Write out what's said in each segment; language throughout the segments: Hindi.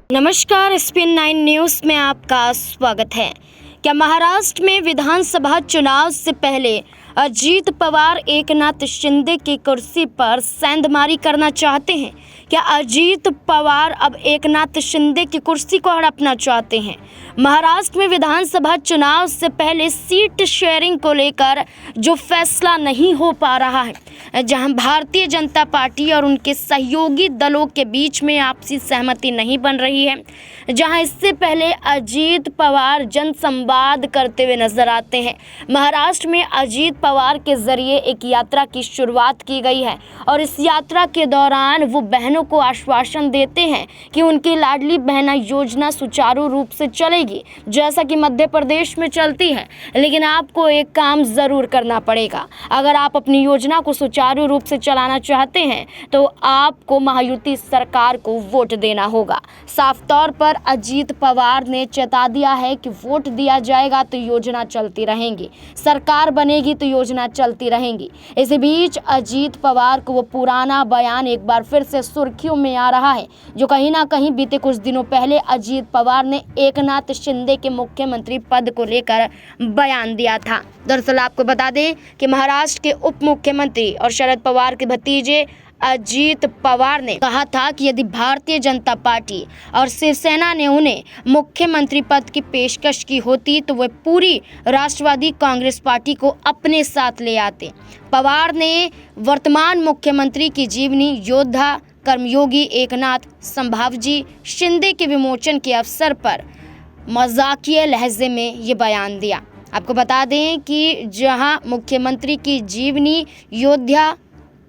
नमस्कार, SPN9 न्यूज़ में आपका स्वागत है। क्या महाराष्ट्र में विधानसभा चुनाव से पहले अजीत पवार एकनाथ शिंदे की कुर्सी पर सेंधमारी करना चाहते हैं? क्या अजीत पवार अब एकनाथ शिंदे की कुर्सी को हड़पना चाहते हैं? महाराष्ट्र में विधानसभा चुनाव से पहले सीट शेयरिंग को लेकर जो फैसला नहीं हो पा रहा है, जहां भारतीय जनता पार्टी और उनके सहयोगी दलों के बीच में आपसी सहमति नहीं बन रही है, जहां इससे पहले अजीत पवार जनसंवाद करते हुए नजर आते हैं। महाराष्ट्र में अजीत पवार के जरिए एक यात्रा की शुरुआत की गई है और इस यात्रा के दौरान वो बहनों को आश्वासन देते हैं कि उनकी लाडली बहना योजना सुचारू रूप से चलेगी, जैसा कि मध्य प्रदेश में चलती है। लेकिन आपको एक काम ज़रूर करना पड़ेगा। अगर आप अपनी योजना को सुचारू रूप से चलाना चाहते हैं तो आपको महायुति सरकार को वोट देना होगा। साफ तौर पर अजीत पवार ने चेता दिया है कि वोट दिया जाएगा तो योजना चलती रहेंगी, सरकार बनेगी तो योजना चलती रहेंगी। इसी बीच अजीत पवार को वो पुराना बयान एक बार फिर से सुर्खियों में आ रहा है, जो कहीं ना कहीं बीते कुछ दिनों पहले अजीत पवार ने एकनाथ शिंदे के मुख्यमंत्री पद को लेकर बयान दिया था। दरअसल आपको बता दें कि महाराष्ट्र के उप मुख्यमंत्री और शरद पवार के भतीजे अजीत पवार ने कहा था कि यदि भारतीय जनता पार्टी और शिवसेना ने उन्हें मुख्यमंत्री पद की पेशकश की होती तो वे पूरी राष्ट्रवादी कांग्रेस पार्टी को अपने साथ ले आते। पवार ने वर्तमान मुख्यमंत्री की जीवनी योद्धा कर्मयोगी एकनाथ संभावजी शिंदे के विमोचन के अवसर पर मजाकिया लहजे में ये बयान दिया। आपको बता दें कि जहां मुख्यमंत्री की जीवनी योद्धा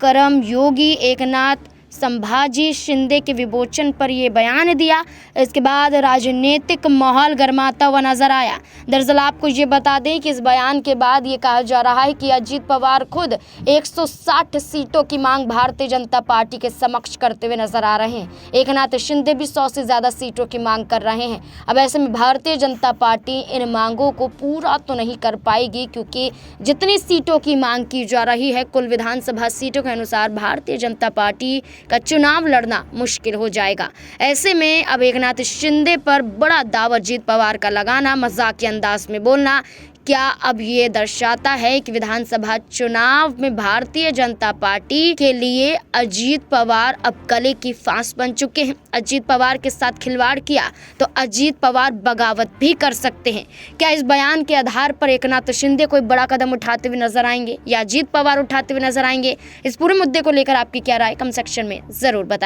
कर्मयोगी एकनाथ संभाजी शिंदे के विमोचन पर यह बयान दिया, इसके बाद राजनीतिक माहौल गर्माता हुआ नजर आया। दरअसल आपको ये बता दें कि इस बयान के बाद ये कहा जा रहा है कि अजीत पवार खुद 160 सीटों की मांग भारतीय जनता पार्टी के समक्ष करते हुए नजर आ रहे हैं। एकनाथ शिंदे भी 100 से ज़्यादा सीटों की मांग कर रहे हैं। अब ऐसे में भारतीय जनता पार्टी इन मांगों को पूरा तो नहीं कर पाएगी, क्योंकि जितनी सीटों की मांग की जा रही है कुल विधानसभा सीटों के अनुसार भारतीय जनता पार्टी का चुनाव लड़ना मुश्किल हो जाएगा। ऐसे में अब एकनाथ शिंदे पर बड़ा दाव अजीत पवार का लगाना, मजाकिया अंदाज में बोलना, क्या अब ये दर्शाता है कि विधानसभा चुनाव में भारतीय जनता पार्टी के लिए अजीत पवार अब गले की फांस बन चुके हैं? अजीत पवार के साथ खिलवाड़ किया तो अजीत पवार बगावत भी कर सकते हैं। क्या इस बयान के आधार पर एकनाथ शिंदे कोई बड़ा कदम उठाते हुए नजर आएंगे या अजीत पवार उठाते हुए नजर आएंगे? इस पूरे मुद्दे को लेकर आपकी क्या राय, कमेंट सेक्शन में ज़रूर बताएं।